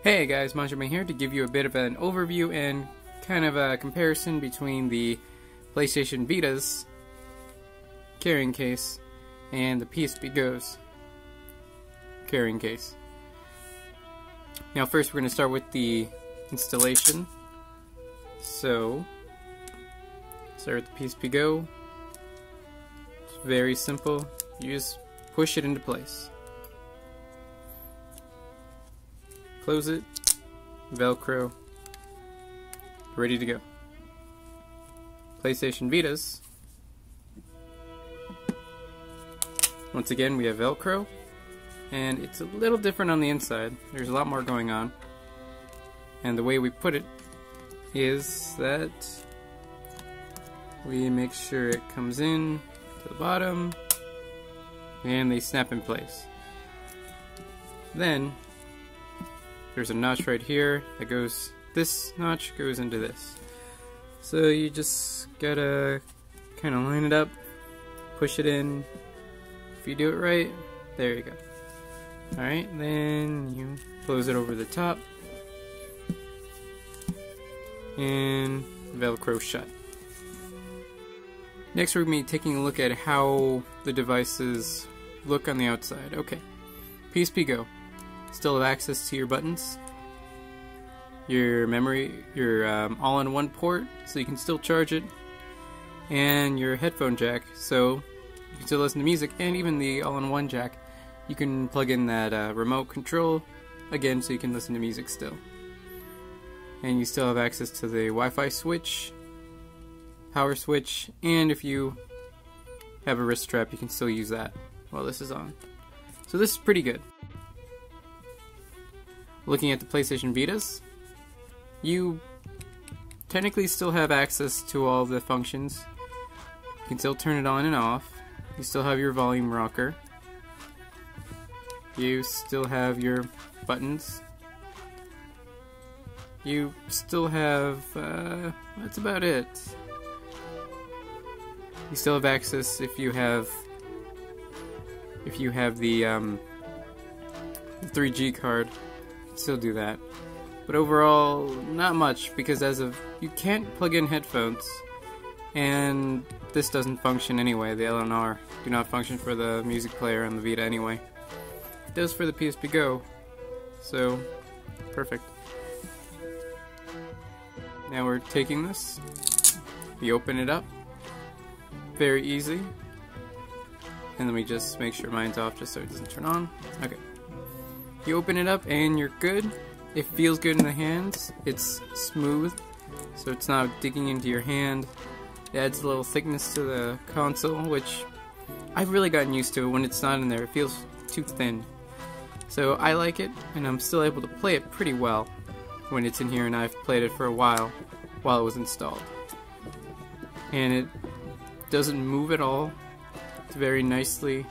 Hey guys, Manjoume here to give you a bit of an overview and kind of a comparison between the PlayStation Vita's carrying case and the PSPgo's carrying case. Now first we're going to start with the installation. So, start with the PSPgo. It's very simple. You just push it into place. Close it, Velcro, ready to go. PlayStation Vita's. Once again, we have Velcro, and it's a little different on the inside. There's a lot more going on. And the way we put it is that we make sure it comes in to the bottom, and they snap in place. Then there's a notch right here that goes, this notch goes into this. So you just gotta kind of line it up, push it in. If you do it right, there you go. Alright, then you close it over the top and Velcro shut. Next we're going to be taking a look at how the devices look on the outside. Okay, PSPgo. Still have access to your buttons, your memory, your all-in-one port, so you can still charge it, and your headphone jack, so you can still listen to music, and even the all-in-one jack. You can plug in that remote control, again, so you can listen to music still. And you still have access to the Wi-Fi switch, power switch, and if you have a wrist strap, you can still use that while this is on. So this is pretty good. Looking at the PlayStation Vitas, you technically still have access to all the functions. You can still turn it on and off. You still have your volume rocker. You still have your buttons. You still have, that's about it. You still have access if you have the 3G card. Still do that, but overall not much, because you can't plug in headphones, and this doesn't function anyway. The LNR do not function for the music player on the Vita anyway. It does for the PSPgo, so perfect. Now we're taking this, we open it up, very easy, and then we just make sure mine's off just so it doesn't turn on. Okay. You open it up and you're good. It feels good in the hands. It's smooth, so it's not digging into your hand. It adds a little thickness to the console, which I've really gotten used to. When it's not in there, it feels too thin. So I like it, and I'm still able to play it pretty well when it's in here, and I've played it for a while it was installed. And it doesn't move at all. It's very nicely,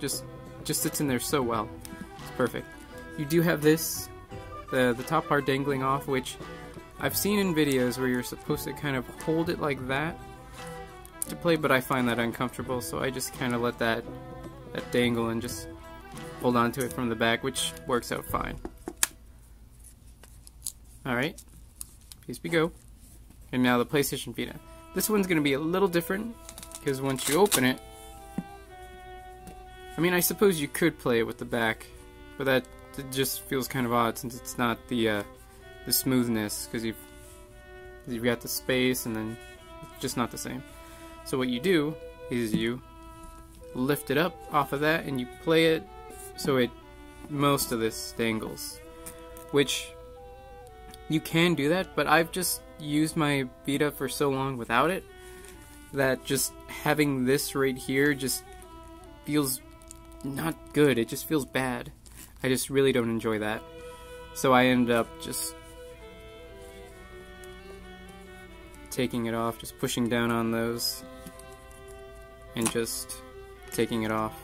just sits in there so well. It's perfect. You do have this, the top part dangling off, which I've seen in videos where you're supposed to kind of hold it like that to play, but I find that uncomfortable, so I just kind of let that dangle and just hold on to it from the back, which works out fine. Alright, PSPgo. And now the PlayStation Vita. This one's going to be a little different, because once you open it, I mean, I suppose you could play it with the back, but that it just feels kind of odd since it's not the smoothness, because you've got the space and then it's just not the same. So what you do is you lift it up off of that and you play it so most of this dangles, which you can do that, but I've just used my Vita for so long without it that just having this right here just feels not good. It just feels bad. I just really don't enjoy that. So I end up just taking it off, just pushing down on those and just taking it off.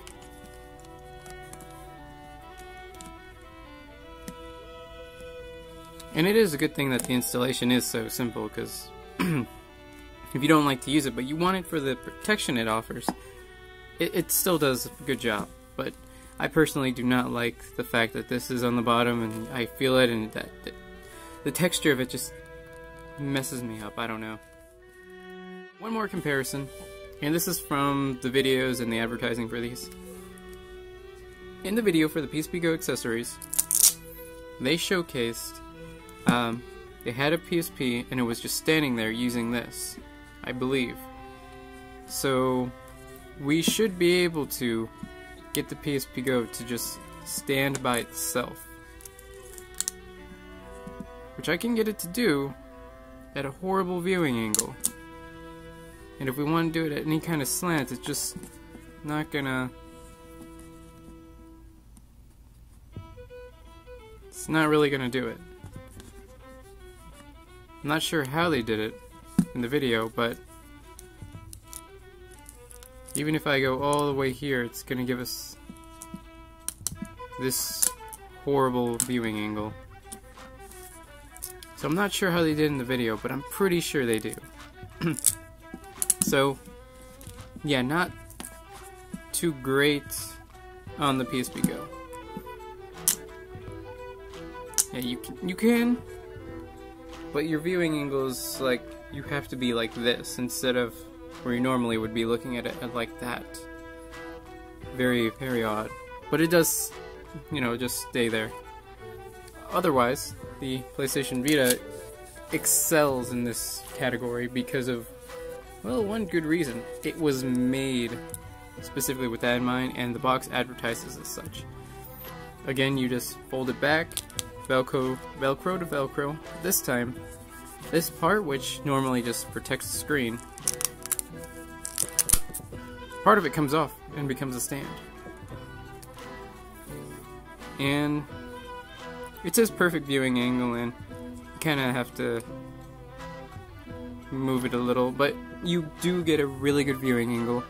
And it is a good thing that the installation is so simple, because if you don't like to use it, but you want it for the protection it offers, it still does a good job. But I personally do not like the fact that this is on the bottom and I feel it, and that the texture of it just messes me up. I don't know. One more comparison, and this is from the videos and the advertising for these. In the video for the PSPgo accessories, they showcased, they had a PSP and it was just standing there using this, I believe. So we should be able to get the PSPgo to just stand by itself, which I can get it to do at a horrible viewing angle. And if we want to do it at any kind of slant, it's just not gonna... It's not really gonna do it. I'm not sure how they did it in the video, but even if I go all the way here, it's gonna give us this horrible viewing angle. So I'm not sure how they did in the video, but I'm pretty sure they do. So, yeah, not too great on the PSPgo. Yeah, you can, but your viewing angles, like, you have to be like this instead of where you normally would be looking at it like that. Very, very odd. But it does, you know, just stay there. Otherwise, the PlayStation Vita excels in this category because of, well, one good reason. It was made specifically with that in mind, and the box advertises as such. Again, you just fold it back, Velcro to Velcro. This time, this part, which normally just protects the screen, part of it comes off and becomes a stand. And it says perfect viewing angle, and you kind of have to move it a little, but you do get a really good viewing angle.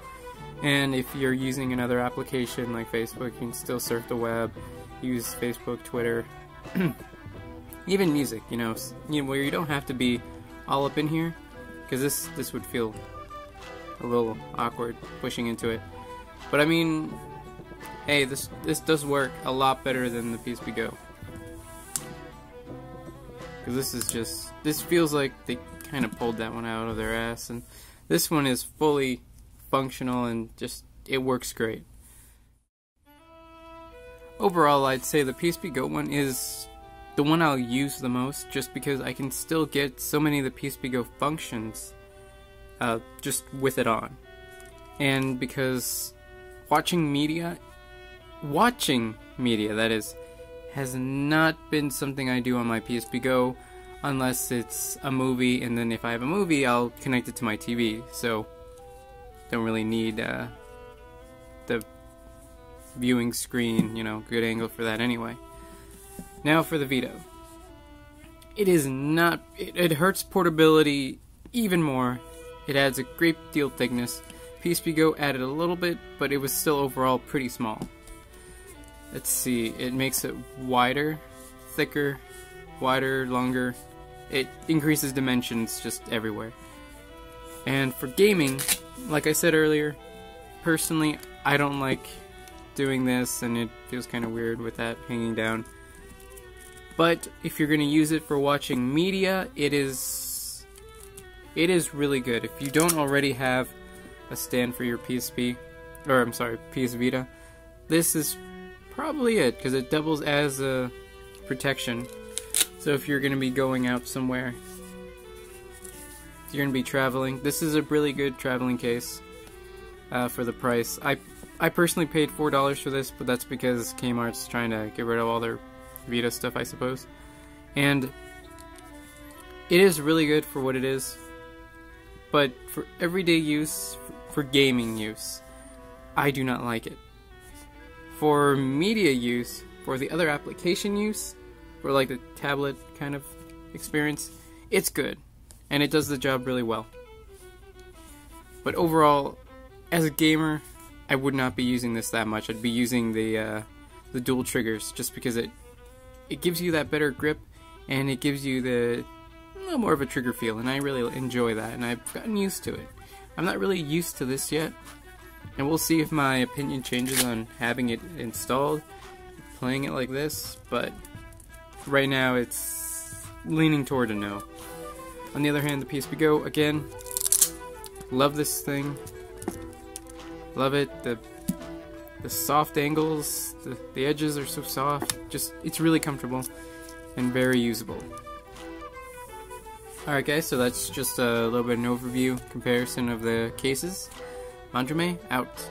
And if you're using another application like Facebook, you can still surf the web, use Facebook, Twitter, even music, you know, where you don't have to be all up in here, because this would feel a little awkward pushing into it. But I mean, hey, this does work a lot better than the PSPgo. Because this is just, this feels like they kind of pulled that one out of their ass, and this one is fully functional and just, it works great. Overall, I'd say the PSPgo one is the one I'll use the most, just because I can still get so many of the PSPgo functions just with it on. And because watching media that is, has not been something I do on my PSPgo unless it's a movie, and then if I have a movie, I'll connect it to my TV, so don't really need the viewing screen, you know, good angle for that anyway. Now for the Vita. It is not, it hurts portability even more. It adds a great deal of thickness. PSPgo added a little bit, but it was still overall pretty small. Let's see, it makes it wider, thicker, wider, longer. It increases dimensions just everywhere. And for gaming, like I said earlier, personally, I don't like doing this, and it feels kind of weird with that hanging down. But if you're going to use it for watching media, it is really good. If you don't already have a stand for your PSP, or I'm sorry, PS Vita, this is probably it, because it doubles as a protection. So if you're going to be going out somewhere, if you're going to be traveling, this is a really good traveling case for the price. I personally paid $4 for this, but that's because Kmart's trying to get rid of all their Vita stuff, I suppose. And it is really good for what it is, but for everyday use, for gaming use, I do not like it. For media use, for the other application use, for like the tablet kind of experience, it's good, and it does the job really well. But overall, as a gamer, I would not be using this that much. I'd be using the dual triggers, just because it gives you that better grip, and it gives you a little more of a trigger feel, and I really enjoy that, and I've gotten used to it. I'm not really used to this yet, And we'll see if my opinion changes on having it installed, playing it like this, but right now it's leaning toward a no. On the other hand, the PSPgo, again, love this thing. Love it. The soft angles, the edges are so soft. Just, it's really comfortable and very usable. Alright guys, so that's just a little bit of an overview comparison of the cases. Manjoume, out.